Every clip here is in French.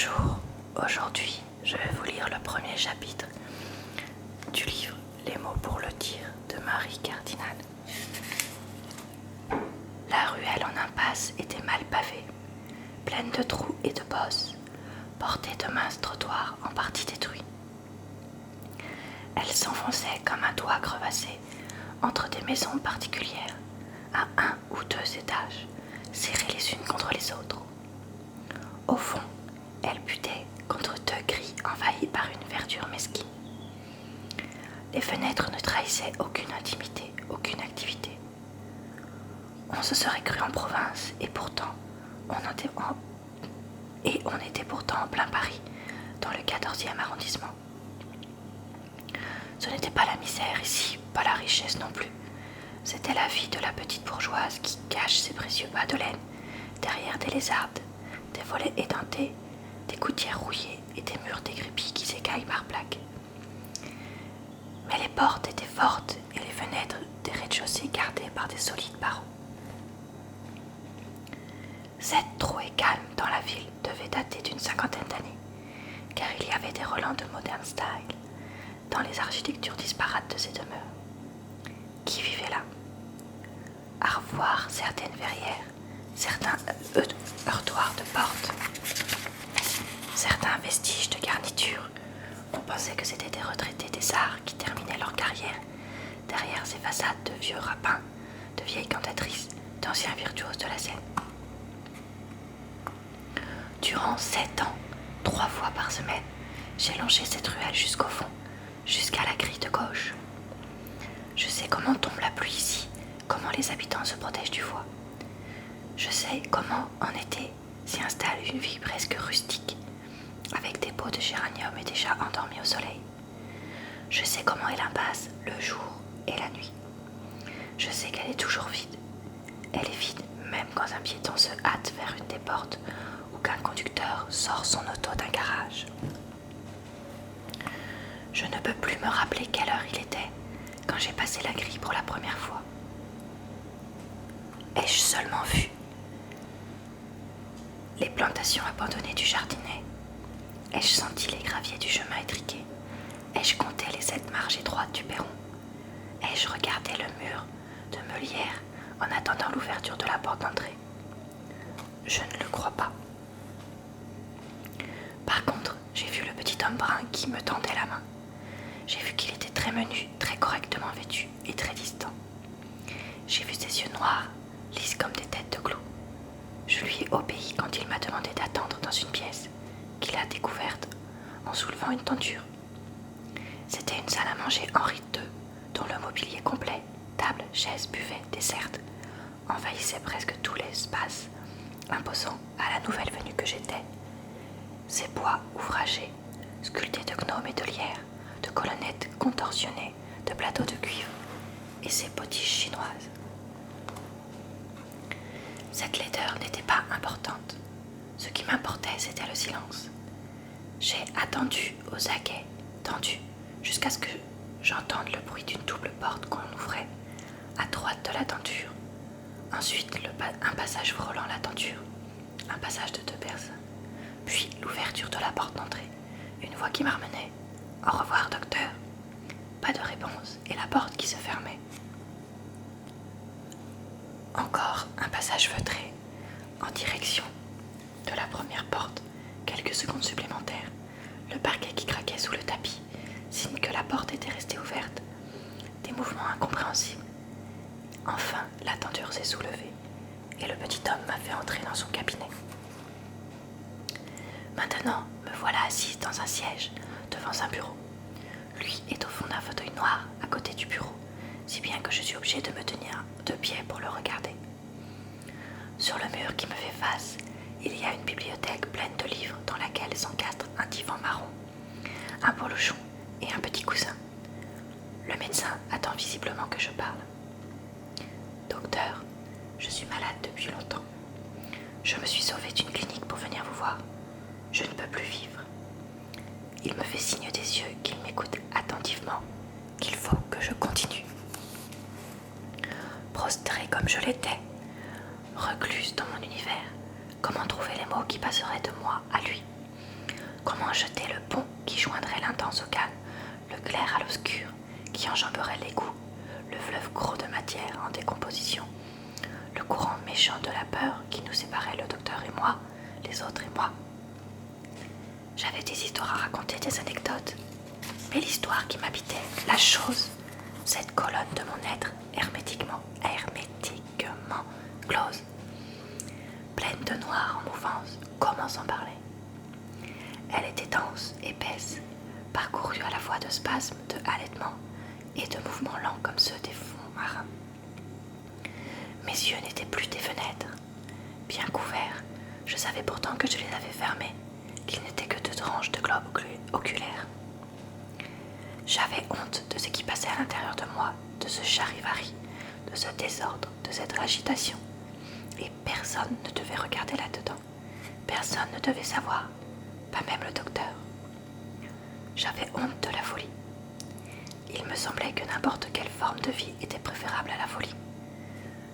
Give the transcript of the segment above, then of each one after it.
Bonjour, aujourd'hui je vais vous lire le premier chapitre du livre Les mots pour le dire de Marie Cardinal. La ruelle en impasse était mal pavée, pleine de trous et de bosses, bordée de minces trottoirs en partie détruits. Elle s'enfonçait comme un doigt crevassé entre des maisons particulières, à 1 ou 2 étages, serrées les unes contre les autres. Au fond, elle butait contre 2 grilles envahies par une verdure mesquine. Les fenêtres ne trahissaient aucune intimité, aucune activité. On se serait cru en province et pourtant, on était pourtant en plein Paris, dans le 14e arrondissement. Ce n'était pas la misère ici, pas la richesse non plus. C'était la vie de la petite bourgeoise qui cache ses précieux bas de laine derrière des lézardes, des volets édentés, des gouttières rouillées et des murs dégrépis qui s'écaillent par plaques. Mais les portes étaient fortes et les fenêtres des rez-de-chaussée gardées par des solides barreaux. Cette trouée calme dans la ville devait dater d'une 50aine d'années, car il y avait des relents de modern style dans les architectures disparates de ces demeures. Qui vivait là? À revoir certaines verrières, certains heurtoirs de portes, certains vestiges de garniture. On pensait que c'étaient des retraités des arts qui terminaient leur carrière derrière ces façades de vieux rapins, de vieilles cantatrices, d'anciens virtuoses de la scène. Durant 7 ans, 3 fois par semaine, j'ai longé cette ruelle jusqu'au fond, jusqu'à la grille de gauche. Je sais comment tombe la pluie ici, comment les habitants se protègent du froid. Je sais comment, en été, s'y installe une vie presque rustique, avec des pots de géranium et des chats endormis au soleil. Je sais comment est l'impasse le jour et la nuit. Je sais qu'elle est toujours vide. Elle est vide même quand un piéton se hâte vers une des portes ou qu'un conducteur sort son auto d'un garage. Je ne peux plus me rappeler quelle heure il était quand j'ai passé la grille pour la première fois. Ai-je seulement vu les plantations abandonnées du jardinet? Ai-je senti les graviers du chemin étriqué? Ai-je compté les 7 marches étroites du perron? Ai-je regardé le mur de meulière en attendant l'ouverture de la porte d'entrée? Je ne le crois pas. Par contre, j'ai vu le petit homme brun qui me tendait la main. J'ai vu qu'il était très menu, très correctement vêtu et très distant. J'ai vu ses yeux noirs, lisses comme des têtes de clous. Je lui ai obéi quand il m'a demandé d'attendre dans une pièce qu'il a découverte en soulevant une tenture. C'était une salle à manger Henri II, dont le mobilier complet, table, chaises, buffet, dessert, envahissait presque tout l'espace, imposant à la nouvelle venue que j'étais. Ces bois ouvragés, sculptés de gnomes et de lierres, de colonnettes contorsionnées, de plateaux de cuivre, et ces potiches chinoises. Cette laideur n'était pas importante. Ce qui m'importait, c'était le silence. J'ai attendu aux aguets, tendu, jusqu'à ce que j'entende le bruit d'une double porte qu'on ouvrait, à droite de la tenture. Ensuite, un passage frôlant la tenture, un passage de 2 personnes. Puis l'ouverture de la porte d'entrée, une voix qui m'amenait. « Au revoir, docteur !» Pas de réponse, et la porte qui se fermait. Encore un passage feutré, en direction de la première porte, quelques secondes supplémentaires, le parquet qui craquait sous le tapis, signe que la porte était restée ouverte, des mouvements incompréhensibles. Enfin, la tenture s'est soulevée, et le petit homme m'a fait entrer dans son cabinet. Maintenant, me voilà assise dans un siège, devant un bureau. Lui est au fond d'un fauteuil noir, à côté du bureau, si bien que je suis obligée de me tenir de pied pour le regarder. Sur le mur qui me fait face, il y a une bibliothèque pleine de livres dans laquelle s'encastre un divan marron, un polochon et un petit coussin. Le médecin attend visiblement que je parle. « Docteur, je suis malade depuis longtemps. Je me suis sauvée d'une clinique pour venir vous voir. Je ne peux plus vivre. » Il me fait signe des yeux qu'il m'écoute attentivement, qu'il faut que je continue. Prostrée comme je l'étais, recluse dans mon univers, comment trouver les mots qui passeraient de moi à lui? comment jeter le pont qui joindrait l'intense au calme, le clair à l'obscur qui enjamberait l'égout, le fleuve gros de matière en décomposition, le courant méchant de la peur qui nous séparait le docteur et moi, les autres et moi. J'avais des histoires à raconter, des anecdotes, mais l'histoire qui m'habitait, la chose, cette colonne de mon être hermétiquement close, pleine de noir en mouvance, comment s'en parler? Elle était dense, épaisse, parcourue à la fois de spasmes, de halètements et de mouvements lents comme ceux des fonds marins. Mes yeux n'étaient plus des fenêtres. Bien couverts, je savais pourtant que je les avais fermés, qu'ils n'étaient que deux tranches de globes oculaires. J'avais honte de ce qui passait à l'intérieur de moi, de ce charivari, de ce désordre, de cette agitation. Et personne ne devait regarder là-dedans. Personne ne devait savoir, pas même le docteur. J'avais honte de la folie. Il me semblait que n'importe quelle forme de vie était préférable à la folie.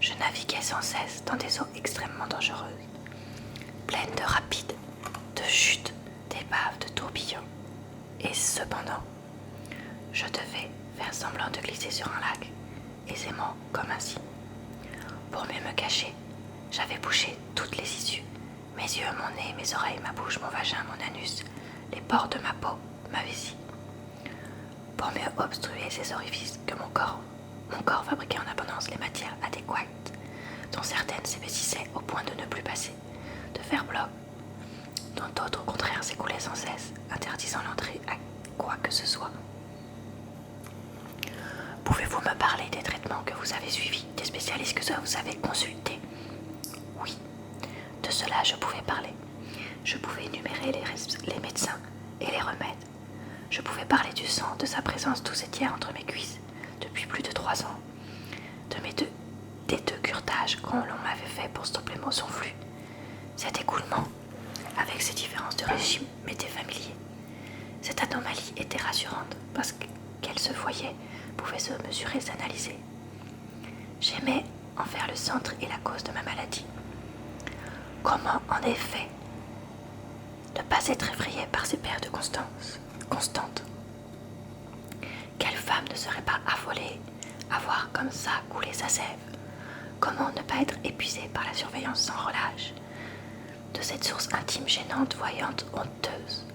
Je naviguais sans cesse dans des eaux extrêmement dangereuses, pleines de rapides, de chutes, d'épaves, de tourbillons. Et cependant, je devais faire semblant de glisser sur un lac, aisément comme ainsi. Pour mieux me cacher, j'avais bouché toutes les issues, mes yeux, mon nez, mes oreilles, ma bouche, mon vagin, mon anus, les pores de ma peau, ma vessie. Pour mieux obstruer ces orifices que mon corps fabriquait en abondance les matières adéquates, dont certaines s'épaississaient au point de ne plus passer, de faire bloc, dont d'autres au contraire s'écoulaient sans cesse, interdisant l'entrée à quoi que ce soit. Pouvez-vous me parler des traitements que vous avez suivis, des spécialistes que vous avez consultés? Oui, de cela je pouvais parler. Je pouvais énumérer les médecins et les remèdes. Je pouvais parler du sang, de sa présence douce et tiers entre mes cuisses, depuis plus de 3 ans, des deux curetages qu'on m'avait fait pour stopper son flux. Cet écoulement, avec ses différences de régime, m'était familier. Cette anomalie était rassurante parce qu'elle se voyait, pouvait se mesurer, s'analyser. J'aimais en faire le centre et la cause de ma maladie. Comment, en effet, ne pas être effrayé par ces pertes constantes? Quelle femme ne serait pas affolée à voir comme ça couler sa sève? Comment ne pas être épuisée par la surveillance sans relâche de cette source intime, gênante, voyante, honteuse?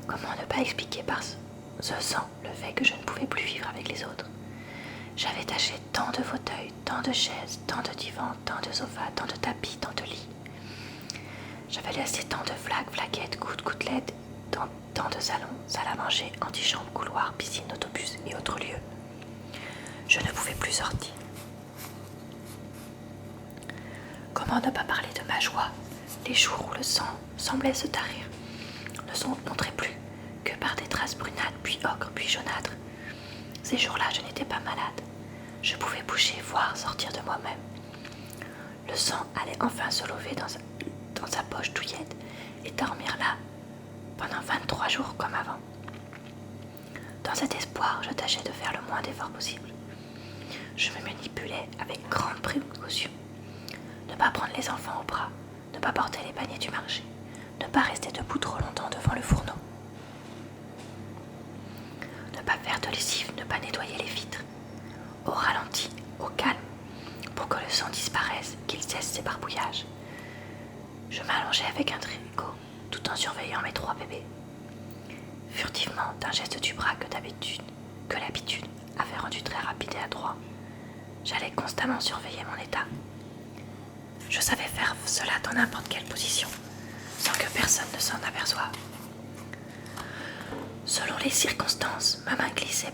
Comment ne pas expliquer par ce sang le fait que je ne pouvais plus vivre avec les autres? J'avais tâché tant de fauteuils, tant de chaises, tant de divans, tant de sofas, tant de tapis, tant de lits. J'avais laissé tant de flaques, flaquettes, gouttelettes, tant de salons, salles à manger, antichambres, couloirs, piscines, autobus et autres lieux. Je ne pouvais plus sortir. Comment ne pas parler de ma joie, les jours où le sang semblait se tarir, ne se montrait plus que par des traces brunâtres, puis ocre, puis jaunâtres. Ces jours-là, je n'étais pas malade. Je pouvais bouger, voir, sortir de moi-même. Le sang allait enfin se lever dans sa poche douillette et dormir là pendant 23 jours comme avant. Dans cet espoir, je tâchais de faire le moins d'efforts possible. Je me manipulais avec grande précaution. Ne pas prendre les enfants au bras, ne pas porter les paniers du marché, ne pas rester debout trop longtemps devant le fourneau, ne pas faire de lessive, ne pas nettoyer les vitres, au ralenti, au calme, pour que le sang disparaisse, qu'il cesse ses barbouillages. Je m'allongeais avec un tricot, tout en surveillant mes 3 bébés. Furtivement, d'un geste du bras que l'habitude avait rendu très rapide et adroit, j'allais constamment surveiller mon état. Je savais faire cela dans n'importe quelle position, sans que personne ne s'en aperçoive. Selon les circonstances, ma main glissait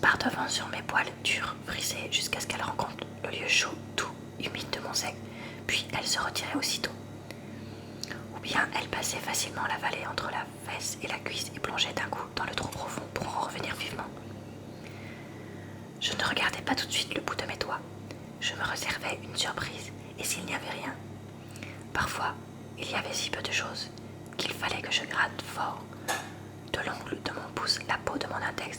par devant sur mes poils durs, brisés, jusqu'à ce qu'elle rencontre le lieu chaud, doux, humide de mon sec, puis elle se retirait aussitôt. Ou bien elle passait facilement la vallée entre la fesse et la cuisse et plongeait d'un coup dans le trou profond pour en revenir vivement. Je ne regardais pas tout de suite le bout de mes doigts. Je me réservais une surprise, et s'il n'y avait rien, parfois il y avait si peu de choses qu'il fallait que je gratte fort de l'ongle de mon pouce la peau de mon index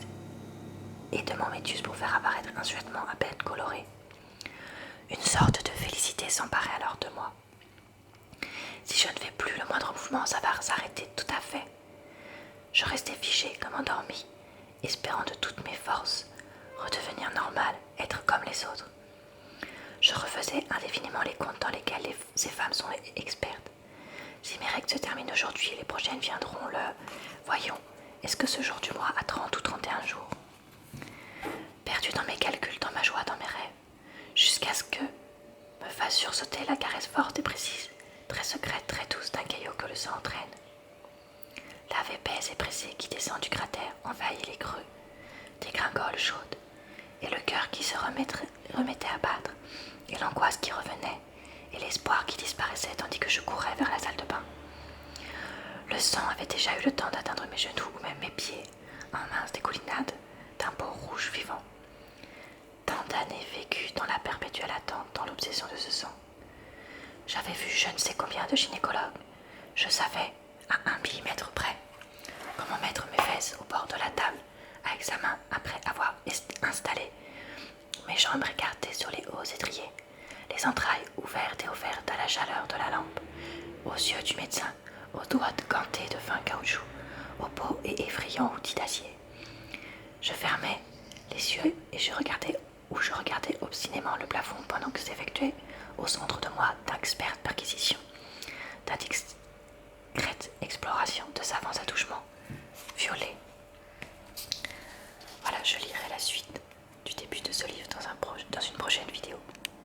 et de mon médius pour faire apparaître un suettement à peine coloré. Une sorte de félicité s'emparait alors de moi. Si je ne fais plus le moindre mouvement, ça va s'arrêter tout à fait. Je restais figée comme endormie, espérant de toutes mes forces redevenir normale, être comme les autres. Je refaisais indéfiniment les comptes dans lesquels ces femmes sont expertes. Si mes règles se terminent aujourd'hui, les prochaines viendront le... Voyons, est-ce que ce jour du mois a 30 ou 31 jours? Perdu dans mes calculs, dans ma joie, dans mes rêves, jusqu'à ce que me fasse sursauter la caresse forte et précise, très secrète, très douce d'un caillou que le sang entraîne. Lave épaisse et pressée qui descend du cratère envahit les creux, des gringoles chaudes, et le cœur qui se remettait à battre, et l'angoisse qui revenait, et l'espoir qui disparaissait tandis que je courais vers la salle de bain. Le sang avait déjà eu le temps d'atteindre mes genoux ou même mes pieds, en mince dégoulinade d'un beau rouge vivant. Tant d'années vécues dans la perpétuelle attente, dans l'obsession de ce sang. J'avais vu je ne sais combien de gynécologues. Je savais, à 1 millimètre près, comment mettre mes fesses au bord de la table, à examen après avoir installé mes jambes écartées sur les hauts étriers, les entrailles ouvertes et offertes à la chaleur de la lampe, aux yeux du médecin, aux doigts gantés de fin caoutchouc, aux beaux et effrayants outils d'acier. Je fermais les yeux et je regardais obstinément le plafond pendant que s'effectuait au centre de moi d'expertes perquisitions,